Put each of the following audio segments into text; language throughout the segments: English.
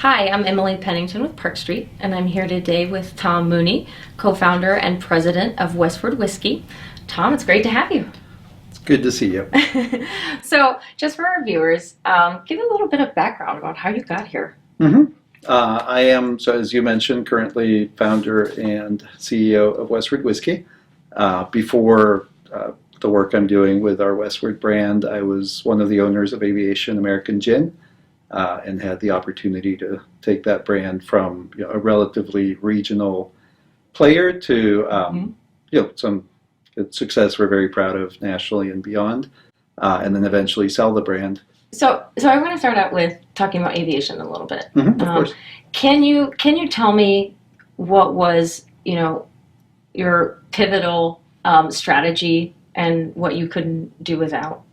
Hi, I'm Emily Pennington with Park Street, and I'm here today with Tom Mooney, co-founder and president of Westward Whiskey. Tom, it's great to have you. It's good to see you. So, just for our viewers, give a little bit of background about how you got here. I am, so as you mentioned, currently founder and CEO of Westward Whiskey. Before the work I'm doing with our Westward brand, I was one of the owners of Aviation American Gin. And had the opportunity to take that brand from a relatively regional player to some success we're very proud of nationally and beyond, and then eventually sell the brand. So I want to start out with talking about aviation a little bit. Of course. Can you tell me what was your pivotal strategy and what you couldn't do without?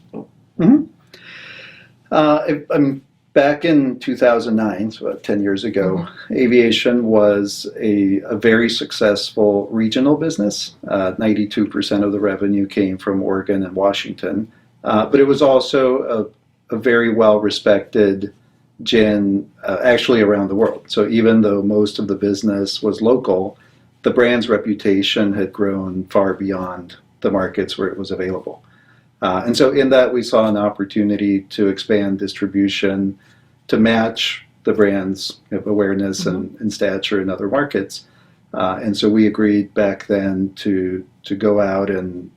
Back in 2009, so about 10 years ago, aviation was a very successful regional business. 92% of the revenue came from Oregon and Washington. But it was also a very well-respected gin actually around the world. So even though most of the business was local, the brand's reputation had grown far beyond the markets where it was available. And so in that, we saw an opportunity to expand distribution to match the brand's awareness and stature in other markets. And so we agreed back then to go out and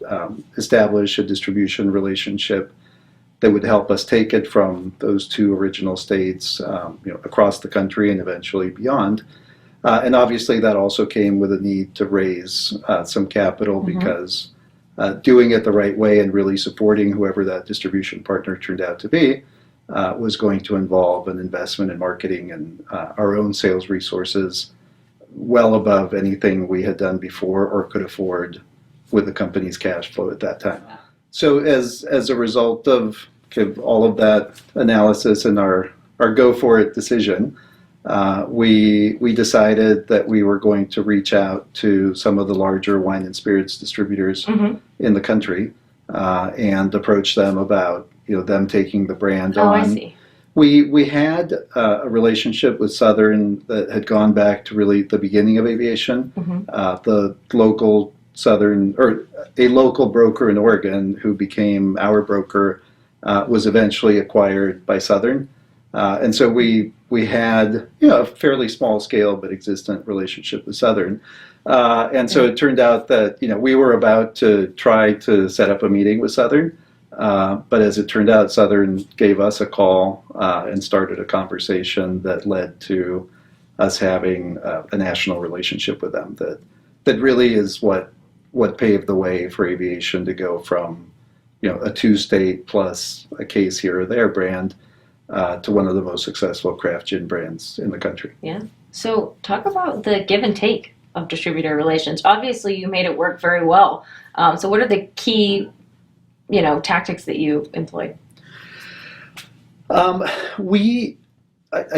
establish a distribution relationship that would help us take it from those two original states across the country and eventually beyond. And obviously that also came with a need to raise some capital because doing it the right way and really supporting whoever that distribution partner turned out to be was going to involve an investment in marketing and our own sales resources well above anything we had done before or could afford with the company's cash flow at that time. So as a result of all of that analysis and our go for it decision, we decided that we were going to reach out to some of the larger wine and spirits distributors in the country and approach them about them taking the brand on. I see. We had a relationship with Southern that had gone back to really the beginning of aviation. The local Southern, or a local broker in Oregon who became our broker, was eventually acquired by Southern. And so we had a fairly small scale but existent relationship with Southern. And so it turned out that we were about to try to set up a meeting with Southern. But as it turned out, Southern gave us a call and started a conversation that led to us having a national relationship with them that really is what paved the way for aviation to go from a two-state plus a case here or there brand to one of the most successful craft gin brands in the country. Yeah. So talk about the give and take of distributor relations. Obviously, you made it work very well. So what are the key, tactics that you employed? I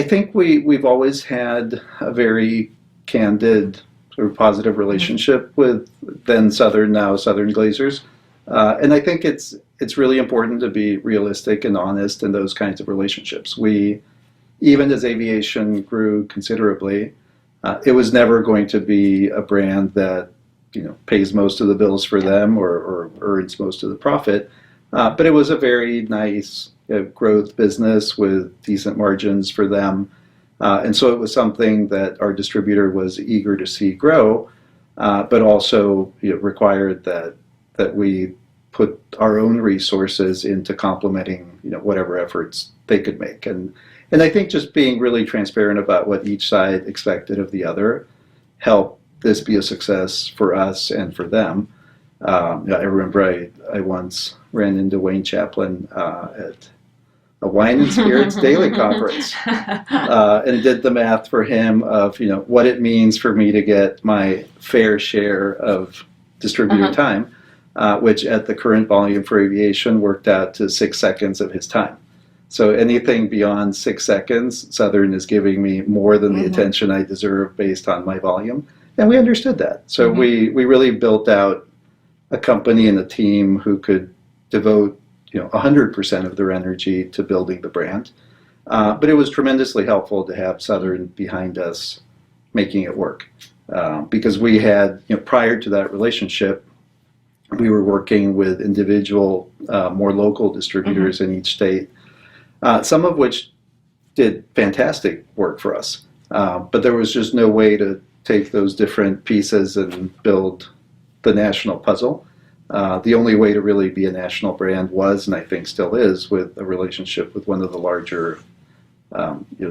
think we've always had a very candid, sort of positive relationship with then Southern, now Southern Glazers. And I think it's really important to be realistic and honest in those kinds of relationships. Even as aviation grew considerably, it was never going to be a brand that pays most of the bills for them or earns most of the profit. But it was a very nice growth business with decent margins for them. And so it was something that our distributor was eager to see grow, but also required that we put our own resources into complementing whatever efforts they could make. And I think just being really transparent about what each side expected of the other helped this be a success for us and for them. I remember I once ran into Wayne Chaplin at a wine and spirits daily conference and did the math for him of what it means for me to get my fair share of distributor time, which at the current volume for aviation worked out to 6 seconds of his time. So anything beyond 6 seconds, Southern is giving me more than the attention I deserve based on my volume. And we understood that. So we really built out a company and a team who could devote 100% of their energy to building the brand. But it was tremendously helpful to have Southern behind us making it work. Because we had, prior to that relationship, we were working with individual, more local distributors in each state, some of which did fantastic work for us. But there was just no way to take those different pieces and build the national puzzle. The only way to really be a national brand was, and I think still is, with a relationship with one of the larger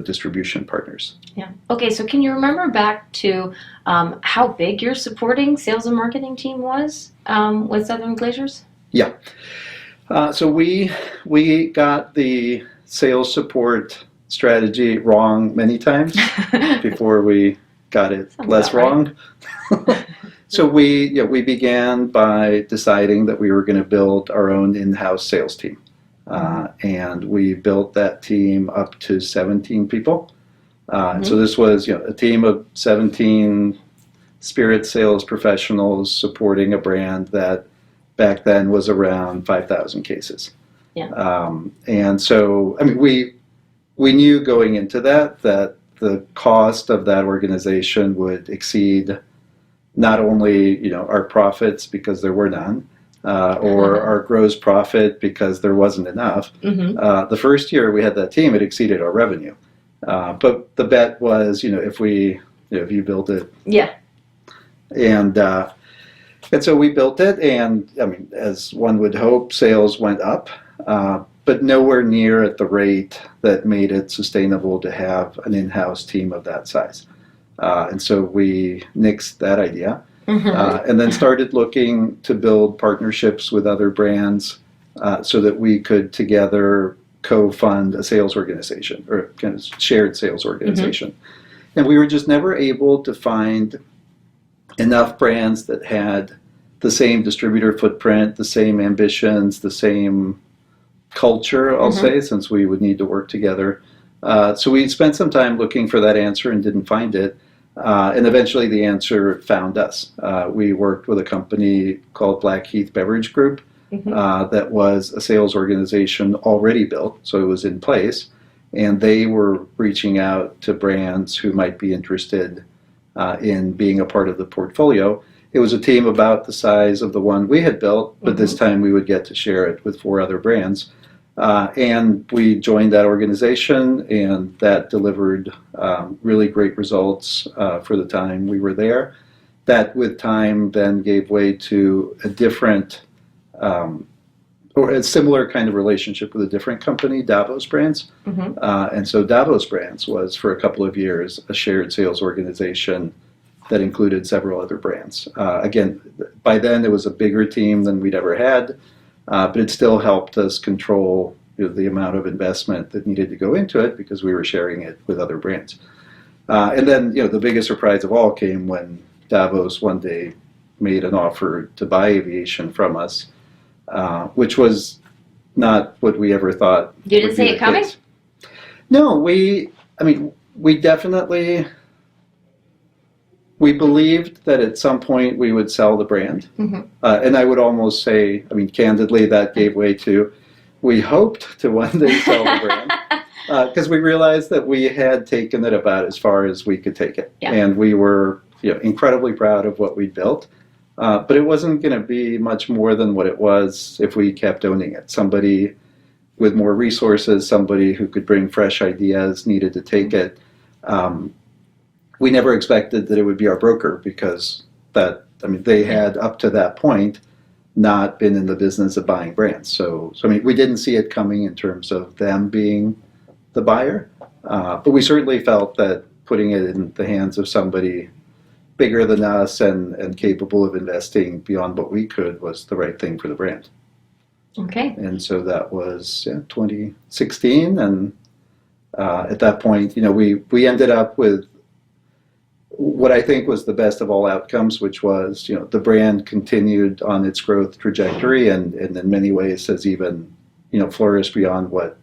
distribution partners. Yeah. Okay, so can you remember back to how big your supporting sales and marketing team was with Southern Glaciers? Yeah. So we got the sales support strategy wrong many times before we got it less wrong. So we began by deciding that we were going to build our own in-house sales team. And we built that team up to 17 people. And so this was a team of 17 spirit sales professionals supporting a brand that back then was around 5,000 cases. Yeah. And so, we knew going into that the cost of that organization would exceed not only our profits, because there were none, or our gross profit because there wasn't enough. The first year we had that team, it exceeded our revenue. But the bet was, if you built it. Yeah. And so we built it, and as one would hope, sales went up, but nowhere near at the rate that made it sustainable to have an in-house team of that size. And so we nixed that idea. And then started looking to build partnerships with other brands so that we could together co-fund a sales organization, or kind of shared sales organization. And we were just never able to find enough brands that had the same distributor footprint, the same ambitions, the same culture, I'll say, since we would need to work together. So we spent some time looking for that answer and didn't find it. And eventually the answer found us. We worked with a company called Blackheath Beverage Group that was a sales organization already built, so it was in place. And they were reaching out to brands who might be interested in being a part of the portfolio. It was a team about the size of the one we had built, but this time we would get to share it with 4 other brands. And we joined that organization, and that delivered really great results for the time we were there. That, with time, then gave way to a different, or a similar kind of relationship with a different company, Davos Brands. And so Davos Brands was, for a couple of years, a shared sales organization that included several other brands. Again, by then it was a bigger team than we'd ever had. But it still helped us control the amount of investment that needed to go into it, because we were sharing it with other brands. And then the biggest surprise of all came when Davos one day made an offer to buy Aviation from us, which was not what we ever thought. You didn't see it coming? No, we definitely. We believed that at some point we would sell the brand. And I would almost say, candidly, that gave way to, we hoped to one day sell the brand. Because we realized that we had taken it about as far as we could take it. Yeah. And we were incredibly proud of what we built. But it wasn't going to be much more than what it was if we kept owning it. Somebody with more resources, somebody who could bring fresh ideas needed to take it. We never expected that it would be our broker, because they had up to that point not been in the business of buying brands. So we didn't see it coming in terms of them being the buyer, but we certainly felt that putting it in the hands of somebody bigger than us and capable of investing beyond what we could was the right thing for the brand. Okay. And so that was 2016, and at that point, we ended up with what I think was the best of all outcomes, which was, the brand continued on its growth trajectory, and in many ways has even, flourished beyond what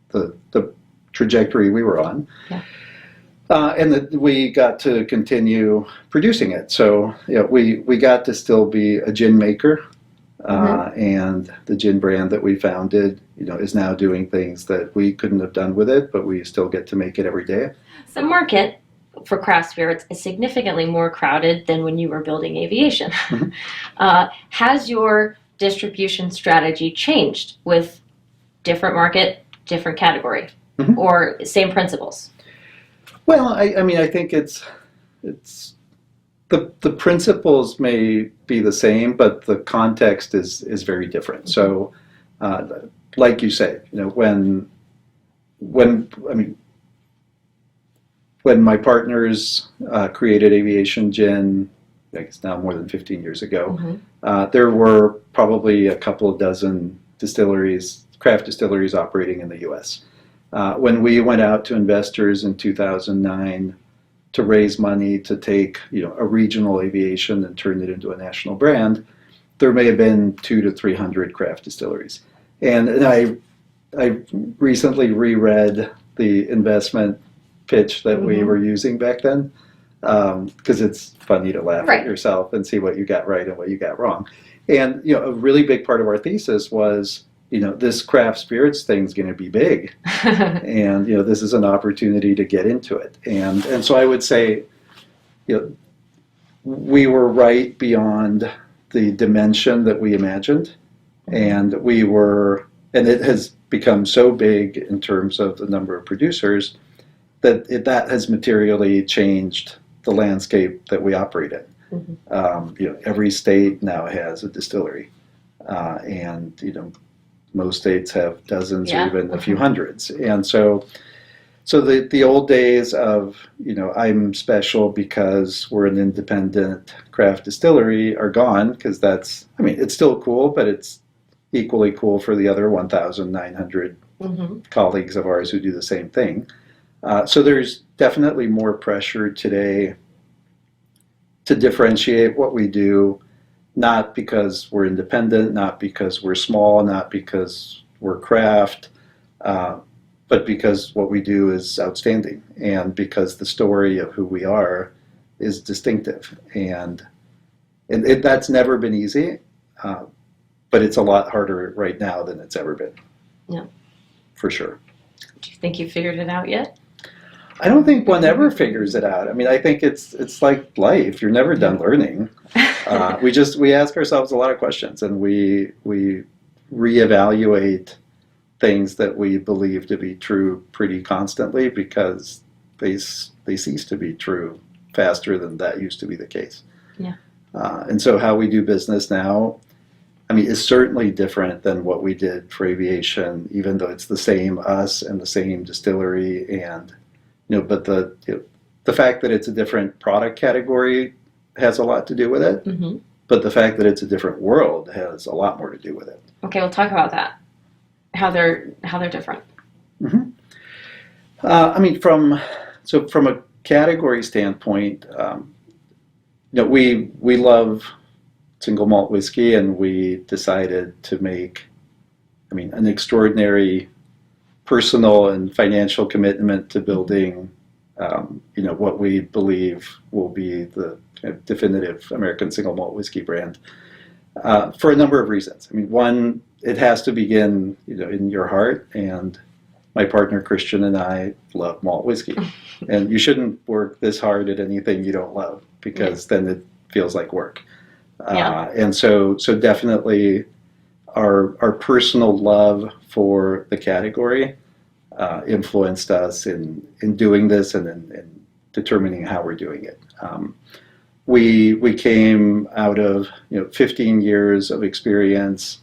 the trajectory we were on. Yeah. And that we got to continue producing it. So, we got to still be a gin maker, And the gin brand that we founded, is now doing things that we couldn't have done with it, but we still get to make it every day. The market for craft spirits is significantly more crowded than when you were building Aviation. Has your distribution strategy changed with different market, different category, or same principles? Well, I think it's the principles may be the same, but the context is very different. So, like you say, when my partners created Aviation Gin, I guess now more than 15 years ago, there were probably a couple of dozen craft distilleries operating in the U.S. When we went out to investors in 2009 to raise money to take a regional Aviation and turn it into a national brand, there may have been 200 to 300 craft distilleries. And I recently reread the investment pitch that we were using back then, because it's funny to laugh at yourself and see what you got right and what you got wrong. And a really big part of our thesis was, this craft spirits thing's going to be big, and this is an opportunity to get into it. And so I would say, we were right beyond the dimension that we imagined, and it has become so big in terms of the number of producers that that has materially changed the landscape that we operate in. Every state now has a distillery, and most states have dozens or even a few hundreds. And so the old days of I'm special because we're an independent craft distillery are gone, because it's still cool, but it's equally cool for the other 1,900 colleagues of ours who do the same thing. So there's definitely more pressure today to differentiate what we do, not because we're independent, not because we're small, not because we're craft, but because what we do is outstanding, and because the story of who we are is distinctive. And that's never been easy, but it's a lot harder right now than it's ever been. Yeah. For sure. Do you think you figured it out yet? I don't think one ever figures it out. I think it's like life. You're never done learning. We ask ourselves a lot of questions, and we reevaluate things that we believe to be true pretty constantly, because they cease to be true faster than that used to be the case. Yeah. And so how we do business now, is certainly different than what we did for Aviation, even though it's the same us and the same distillery, and but the fact that it's a different product category has a lot to do with it. But the fact that it's a different world has a lot more to do with it. Okay, we'll talk about that. How they're different. From a category standpoint, we love single malt whiskey, and we decided to make an extraordinary personal and financial commitment to building what we believe will be the definitive American single malt whiskey brand, for a number of reasons. One, it has to begin in your heart, and my partner Christian and I love malt whiskey. And you shouldn't work this hard at anything you don't love, because then it feels like work. And so definitely our personal love for the category influenced us in doing this and in determining how we're doing it. We came out of 15 years of experience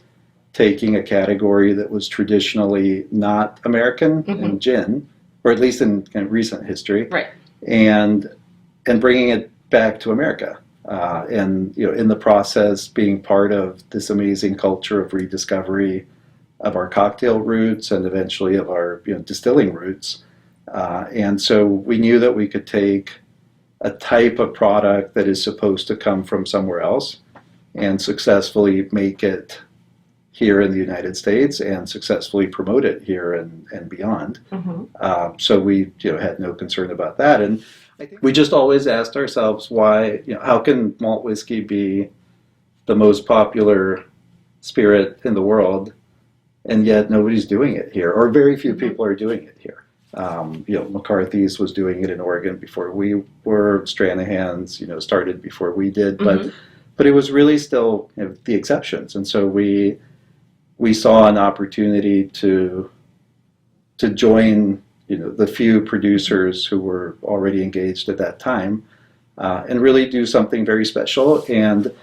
taking a category that was traditionally not American in gin, or at least in recent history, and bringing it back to America. And in the process, being part of this amazing culture of rediscovery of our cocktail roots and eventually of our distilling roots. And so we knew that we could take a type of product that is supposed to come from somewhere else and successfully make it here in the United States and successfully promote it here and beyond. So we had no concern about that. And I think we just always asked ourselves why, how can malt whiskey be the most popular spirit in the world, and yet nobody's doing it here, or very few people are doing it here. McCarthy's was doing it in Oregon before we were. Stranahan's, started before we did, but it was really still the exceptions. And so we saw an opportunity to join, the few producers who were already engaged at that time, and really do something very special. And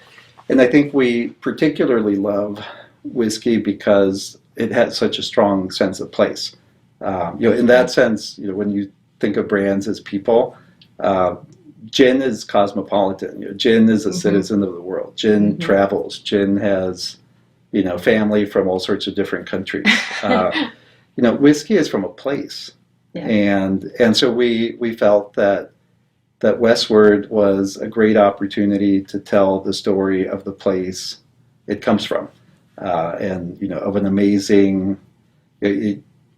I think we particularly love whiskey because it has such a strong sense of place. In that sense, when you think of brands as people, gin is cosmopolitan. Gin is a citizen of the world. Gin travels. Gin has, family from all sorts of different countries. Whiskey is from a place. Yeah. And so we felt that Westward was a great opportunity to tell the story of the place it comes from, of an amazing,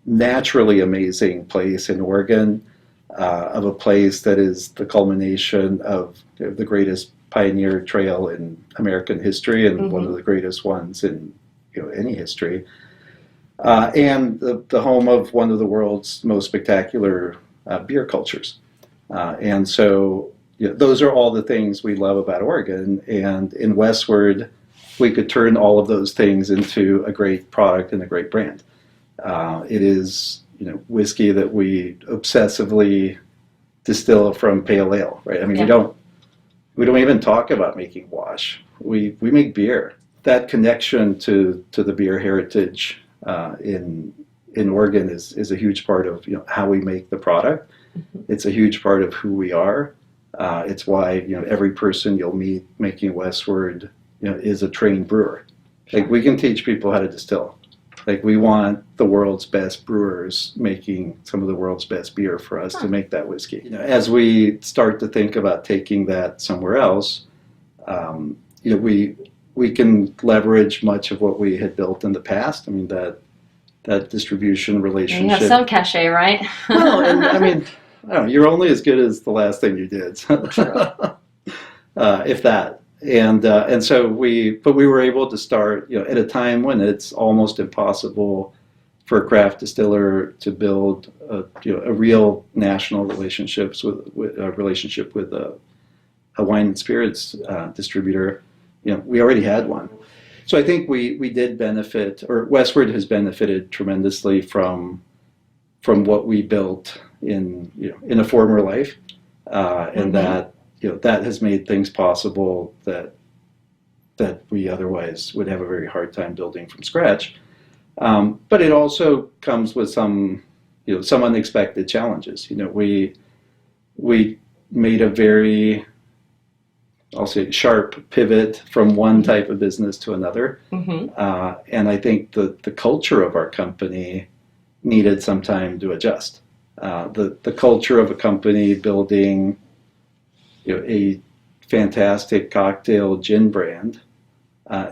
naturally amazing place in Oregon, of a place that is the culmination of the greatest pioneer trail in American history and one of the greatest ones in any history, and the home of one of the world's most spectacular beer cultures. And so those are all the things we love about Oregon, and in Westward we could turn all of those things into a great product and a great brand. It is whiskey that we obsessively distill from pale ale, right? I mean, we don't even talk about making wash. We make beer. That connection to the beer heritage in Oregon is a huge part of how we make the product. It's a huge part of who we are. It's why every person you'll meet making Westward is a trained brewer. Like, we can teach people how to distill. Like, we want the world's best brewers making some of the world's best beer for us to make that whiskey. As we start to think about taking that somewhere else, we can leverage much of what we had built in the past. I mean, that distribution relationship. You have some cachet, right? Well, and I mean, I don't know, you're only as good as the last thing you did, if that. And so we were able to start, at a time when it's almost impossible for a craft distiller to build a real national relationship with a wine and spirits distributor. We already had one. So I think we did benefit, or Westward has benefited tremendously from what we built in a former life, and that that has made things possible that we otherwise would have a very hard time building from scratch. But it also comes with some unexpected challenges. We made a very, I'll say, sharp pivot from one type of business to another. And I think the culture of our company needed some time to adjust. The culture of a company building a fantastic cocktail gin brand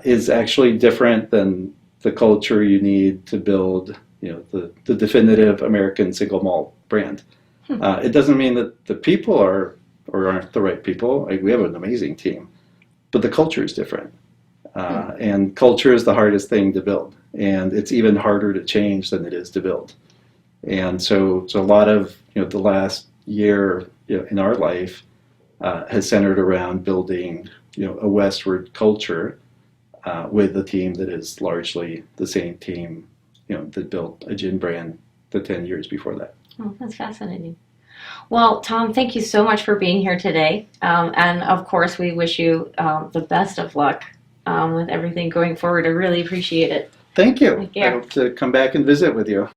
is actually different than the culture you need to build the definitive American single malt brand. It doesn't mean that the people are or aren't the right people. We have an amazing team, but the culture is different. And culture is the hardest thing to build, and it's even harder to change than it is to build. And so a lot of the last year in our life has centered around building a Westward culture with a team that is largely the same team that built a gin brand the 10 years before that. Oh, that's fascinating. Well, Tom, thank you so much for being here today. And of course, we wish you the best of luck with everything going forward. I really appreciate it. Thank you. Thank you. I hope to come back and visit with you.